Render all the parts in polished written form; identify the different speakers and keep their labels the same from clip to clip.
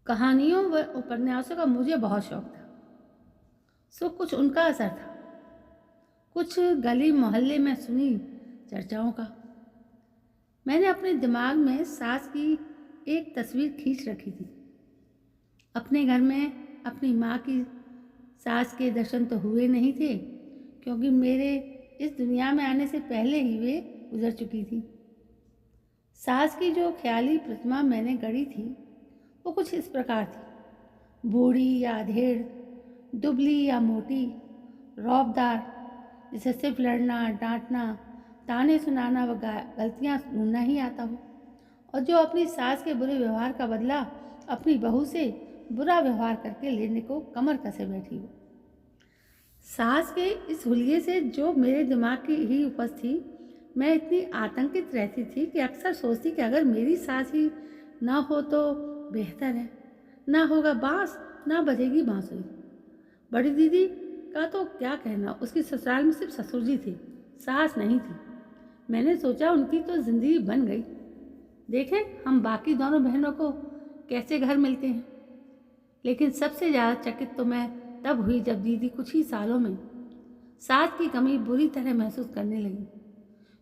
Speaker 1: कहानियों व उपन्यासों का मुझे बहुत शौक था। सो कुछ उनका असर था, कुछ गली मोहल्ले में सुनी चर्चाओं का। मैंने अपने दिमाग में सास की एक तस्वीर खींच रखी थी। अपने घर में अपनी माँ की सास के दर्शन तो हुए नहीं थे, क्योंकि मेरे इस दुनिया में आने से पहले ही वे गुजर चुकी थी। सास की जो ख्याली प्रतिमा मैंने गढ़ी थी वो कुछ इस प्रकार थी: बूढ़ी या अधेड़, दुबली या मोटी, रौबदार, जिसे सिर्फ लड़ना, डांटना, ताने सुनाना व गलतियां ढूंढना ही आता हो, और जो अपनी सास के बुरे व्यवहार का बदला अपनी बहू से बुरा व्यवहार करके लेने को कमर कसे बैठी हो। सास के इस हुलिये से जो मेरे दिमाग की ही उपज थी, मैं इतनी आतंकित रहती थी कि अक्सर सोचती कि अगर मेरी सास ही ना हो तो बेहतर है। ना होगा बांस, ना बजेगी बांसुरी। बड़ी दीदी का तो क्या कहना, उसकी ससुराल में सिर्फ ससुर जी थे, सास नहीं थी। मैंने सोचा उनकी तो जिंदगी बन गई। देखें हम बाकी दोनों बहनों को कैसे घर मिलते हैं। लेकिन सबसे ज़्यादा चकित तो मैं तब हुई जब दीदी कुछ ही सालों में सास की कमी बुरी तरह महसूस करने लगी।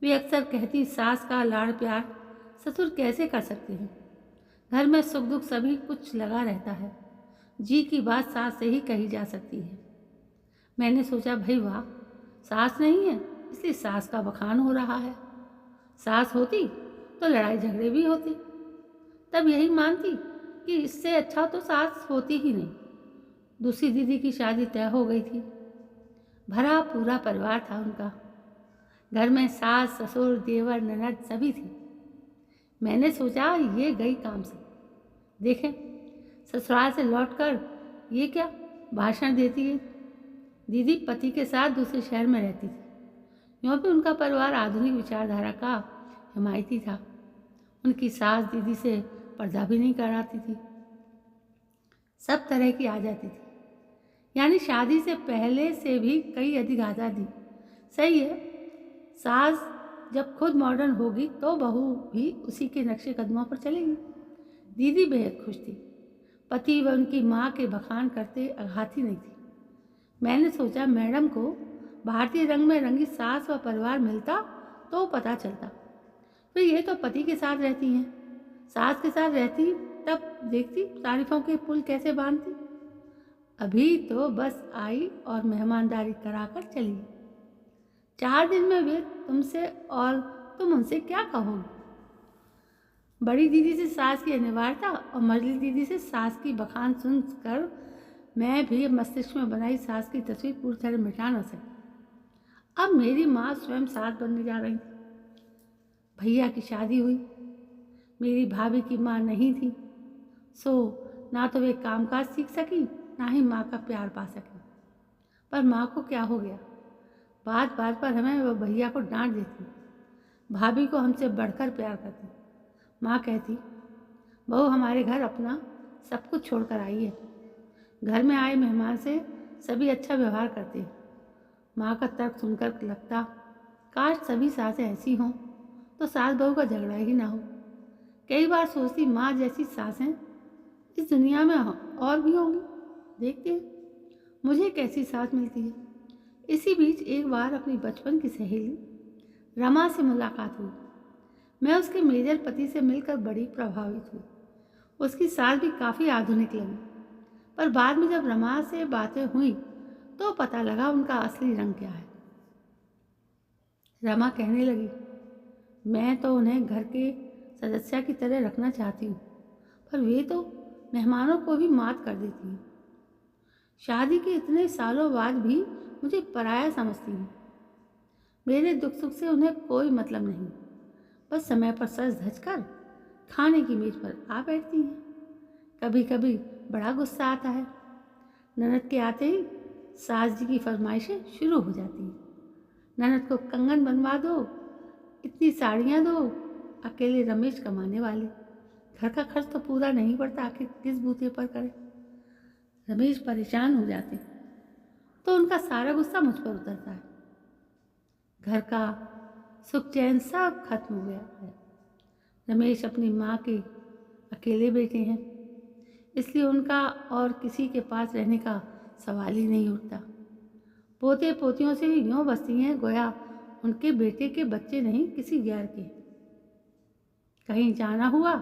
Speaker 1: वे अक्सर कहती, सास का लाड़ प्यार ससुर कैसे कर सकते हैं। घर में सुख दुख सभी कुछ लगा रहता है, जी की बात सास से ही कही जा सकती है। मैंने सोचा भाई वाह, सास नहीं है इसलिए सास का बखान हो रहा है। सास होती तो लड़ाई झगड़े भी होते। तब यही मानती कि इससे अच्छा तो सास होती ही नहीं। दूसरी दीदी की शादी तय हो गई थी। भरा पूरा परिवार था उनका। घर में सास, ससुर, देवर, ननद सभी थे। मैंने सोचा ये गई काम से। देखें ससुराल से लौटकर ये क्या भाषण देती है। दीदी पति के साथ दूसरे शहर में रहती थी। यूँ भी उनका परिवार आधुनिक विचारधारा का हिमायती था। उनकी सास दीदी से पर्दा भी नहीं कराती थी, सब तरह की आ जाती थी, यानी शादी से पहले से भी कई अधिक आज़ादी। सही है, सास जब खुद मॉडर्न होगी तो बहू भी उसी के नक्शे कदमों पर चलेगी। दीदी बेहद खुश थी। पति व उनकी माँ के बखान करते आघाती नहीं थी। मैंने सोचा मैडम को भारतीय रंग में रंगी सास व परिवार मिलता तो पता चलता। फिर ये तो पति के साथ रहती हैं, सास के साथ रहती तब देखती तारीफों के पुल कैसे बांधती। अभी तो बस आई और मेहमानदारी कराकर चली। 4 दिन में वे तुमसे और तुम उनसे क्या कहोगे। बड़ी दीदी से सास की अनिवार्यता और मझली दीदी से सास की बखान सुनकर मैं भी मस्तिष्क में बनाई सास की तस्वीर पूरी तरह मिटा न सकी। अब मेरी माँ स्वयं सास बनने जा रही थी। भैया की शादी हुई। मेरी भाभी की माँ नहीं थी, सो ना तो वे कामकाज सीख सकी, ना ही माँ का प्यार पा सकी। पर माँ को क्या हो गया, बात बात पर हमें वो भैया को डांट देती, भाभी को हमसे बढ़कर प्यार करती। माँ कहती, बहू हमारे घर अपना सब कुछ छोड़कर आई है। घर में आए मेहमान से सभी अच्छा व्यवहार करते। माँ का तर्क सुनकर लगता, काश सभी सासें ऐसी हों तो सास बहू का झगड़ा ही ना हो। कई बार सोचती, माँ जैसी सासें इस दुनिया में और भी होंगी। देखते हैं मुझे कैसी सास मिलती है। इसी बीच एक बार अपनी बचपन की सहेली रमा से मुलाकात हुई। मैं उसके मेजर पति से मिलकर बड़ी प्रभावित हुई। उसकी सास भी काफ़ी आधुनिक लगी, पर बाद में जब रमा से बातें हुई तो पता लगा उनका असली रंग क्या है। रमा कहने लगी, मैं तो उन्हें घर के सदस्य की तरह रखना चाहती हूँ, पर वे तो मेहमानों को भी मात कर देती हैं। शादी के इतने सालों बाद भी मुझे पराया समझती हैं। मेरे दुख सुख से उन्हें कोई मतलब नहीं, बस समय पर सज धज कर खाने की मेज पर आ बैठती हैं। कभी कभी बड़ा गुस्सा आता है। ननद के आते ही सास जी की फरमाइशें शुरू हो जाती हैं। ननद को कंगन बनवा दो, इतनी साड़ियाँ दो, अकेले रमेश कमाने वाले, घर का खर्च तो पूरा नहीं पड़ता, आखिर किस बूते पर करे। रमेश परेशान हो जाते तो उनका सारा गुस्सा मुझ पर उतरता है। घर का सुख चैन सब खत्म हो गया है। रमेश अपनी माँ के अकेले बेटे हैं। इसलिए उनका और किसी के पास रहने का सवाल ही नहीं उठता। पोते पोतियों से यूँ बसती हैं गोया उनके बेटे के बच्चे नहीं, किसी गैर के। कहीं जाना हुआ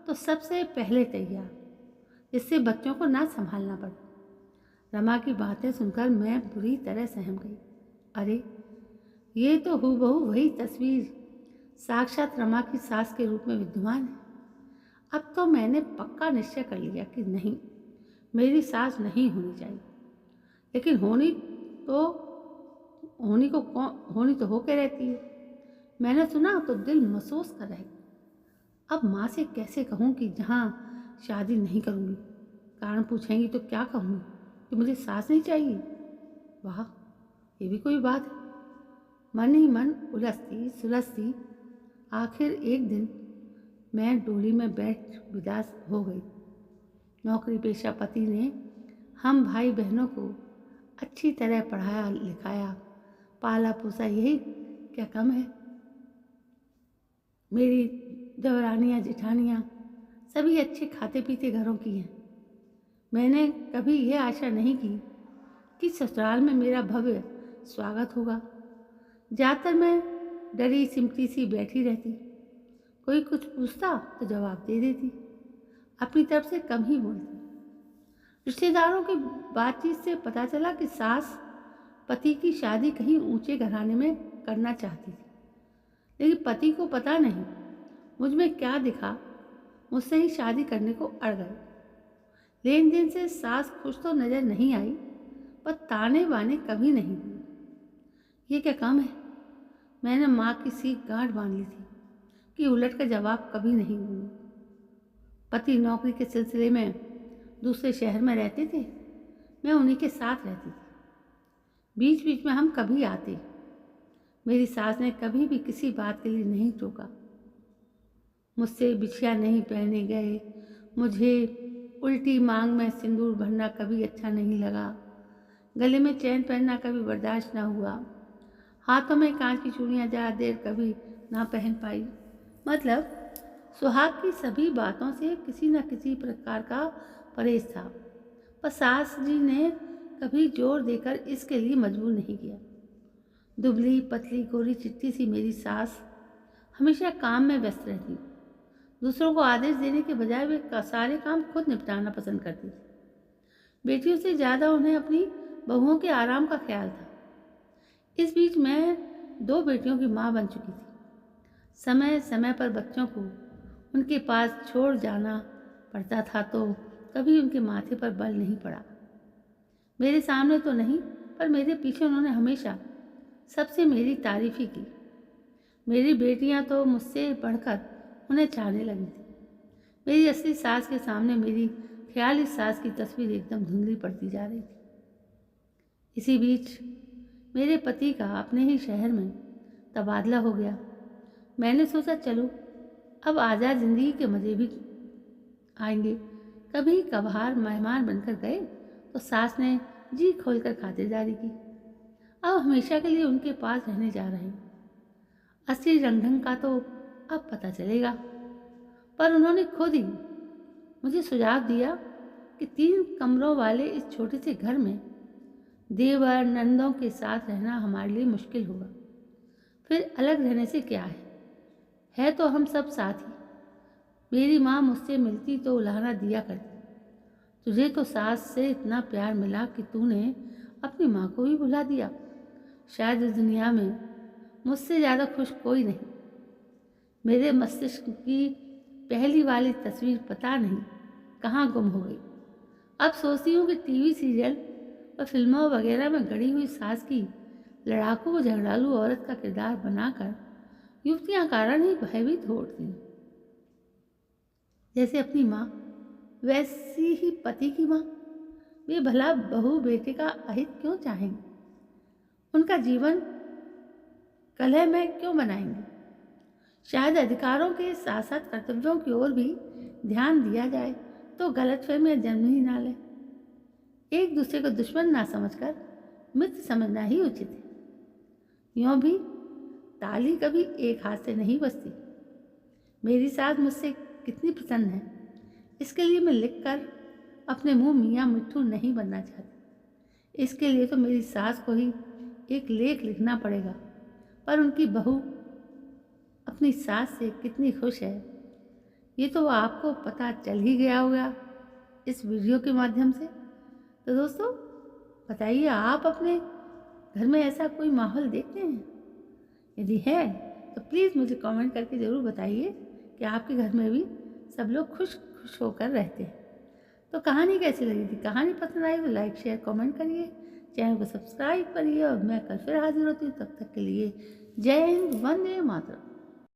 Speaker 1: तो सबसे पहले तैयार, जिससे बच्चों को ना संभालना पड़े। रमा की बातें सुनकर मैं बुरी तरह सहम गई। अरे ये तो हूबहू वही तस्वीर साक्षात रमा की सास के रूप में विद्यमान है। अब तो मैंने पक्का निश्चय कर लिया कि नहीं, मेरी सास नहीं होनी चाहिए। लेकिन होनी तो होके रहती है। मैंने सुना तो दिल महसूस कर रहे। अब माँ से कैसे कहूँ कि जहाँ शादी नहीं करूँगी? कारण पूछेंगी तो क्या कहूँगी कि मुझे सास नहीं चाहिए? वाह, ये भी कोई बात है। मन ही मन उलझती सुलझती आखिर एक दिन मैं डोली में बैठ विदा हो गई। नौकरी पेशा पति ने हम भाई बहनों को अच्छी तरह पढ़ाया लिखाया, पाला पोसा, यही क्या कम है? मेरी देवरानियाँ जेठानियाँ सभी अच्छे खाते पीते घरों की हैं। मैंने कभी यह आशा नहीं की कि ससुराल में मेरा भव्य स्वागत होगा। ज़्यादातर मैं डरी सिमटी सी बैठी रहती। कोई कुछ पूछता तो जवाब दे देती, अपनी तरफ से कम ही बोलती। रिश्तेदारों की बातचीत से पता चला कि सास पति की शादी कहीं ऊंचे घराने में करना चाहती थी, लेकिन पति को पता नहीं मुझ में क्या दिखा, मुझसे ही शादी करने को अड़ गए। लेन देन से सास खुश तो नजर नहीं आई, पर ताने बाने कभी नहीं हुए। ये क्या काम है? मैंने माँ की सीख गांठ बांध ली थी कि उलट का जवाब कभी नहीं दूंगी। पति नौकरी के सिलसिले में दूसरे शहर में रहते थे, मैं उन्हीं के साथ रहती थी। बीच बीच में हम कभी आते। मेरी सास ने कभी भी किसी बात के लिए नहीं टोका। मुझसे बिछिया नहीं पहने गए। मुझे उल्टी मांग में सिंदूर भरना कभी अच्छा नहीं लगा। गले में चैन पहनना कभी बर्दाश्त ना हुआ। हाथों में कांच की चूड़ियाँ ज़्यादा देर कभी ना पहन पाई। मतलब सुहाग की सभी बातों से किसी न किसी प्रकार का परहेज था, पर सास जी ने कभी जोर देकर इसके लिए मजबूर नहीं किया। दुबली पतली गोरी चिट्टी सी मेरी सास हमेशा काम में व्यस्त रहती। दूसरों को आदेश देने के बजाय वे सारे काम खुद निपटाना पसंद करती थी। बेटियों से ज़्यादा उन्हें अपनी बहुओं के आराम का ख्याल था। इस बीच मैं 2 बेटियों की माँ बन चुकी थी। समय समय पर बच्चों को उनके पास छोड़ जाना पड़ता था, तो कभी उनके माथे पर बल नहीं पड़ा। मेरे सामने तो नहीं, पर मेरे पीछे उन्होंने हमेशा सबसे मेरी तारीफ ही की। मेरी बेटियां तो मुझसे बढ़कर उन्हें चाहने लगी थी। मेरी असली सास के सामने मेरी ख्याली सास की तस्वीर एकदम धुंधली पड़ती जा रही थी। इसी बीच मेरे पति का अपने ही शहर में तबादला हो गया। मैंने सोचा चलो अब आज़ाद ज़िंदगी के मज़े भी आएंगे। कभी कभार मेहमान बनकर गए तो सास ने जी खोलकर खातिरदारी की। अब हमेशा के लिए उनके पास रहने जा रहे हैं। असली रंग ढंग का तो अब पता चलेगा। पर उन्होंने खुद ही मुझे सुझाव दिया कि 3 कमरों वाले इस छोटे से घर में देवर नंदों के साथ रहना हमारे लिए मुश्किल होगा। फिर अलग रहने से क्या है तो हम सब साथ ही। मेरी माँ मुझसे मिलती तो उलाहना दिया करती, तुझे तो सास से इतना प्यार मिला कि तूने अपनी माँ को भी भुला दिया। शायद इस दुनिया में मुझसे ज़्यादा खुश कोई नहीं। मेरे मस्तिष्क की पहली वाली तस्वीर पता नहीं कहाँ गुम हो गई। अब सोचती हूँ कि टीवी सीरियल और फिल्मों वगैरह में गढ़ी हुई सास की लड़ाकू व झगड़ालू औरत का किरदार बनाकर युवतियाँ कारण ही भयभीत हो उठती हैं। जैसे अपनी माँ वैसी ही पति की माँ। वे भला बहू बेटे का अहित क्यों चाहेंगे? उनका जीवन कलह में क्यों बनाएंगे? शायद अधिकारों के साथ साथ कर्तव्यों की ओर भी ध्यान दिया जाए तो गलतफहमियां जन्म ही ना ले। एक दूसरे को दुश्मन ना समझकर मित्र समझना ही उचित है। यूँ भी ताली कभी एक हाथ से नहीं बजती। मेरी सास मुझसे कितनी प्रसन्न है, इसके लिए मैं लिखकर अपने मुंह मियाँ मिट्ठू नहीं बनना चाहती। इसके लिए तो मेरी सास को ही एक लेख लिखना पड़ेगा। पर उनकी बहू अपनी सास से कितनी खुश है ये तो आपको पता चल ही गया होगा इस वीडियो के माध्यम से। तो दोस्तों बताइए, आप अपने घर में ऐसा कोई माहौल देखते हैं? यदि है तो प्लीज़ मुझे कमेंट करके ज़रूर बताइए कि आपके घर में भी सब लोग खुश खुश होकर रहते हैं। तो कहानी कैसी लगी थी? कहानी पसंद आई तो लाइक शेयर कमेंट करिए, चैनल को सब्सक्राइब करिए और मैं कल फिर हाजिर होती हूँ। तब तक के लिए जय हिंद, वंदे मातरम।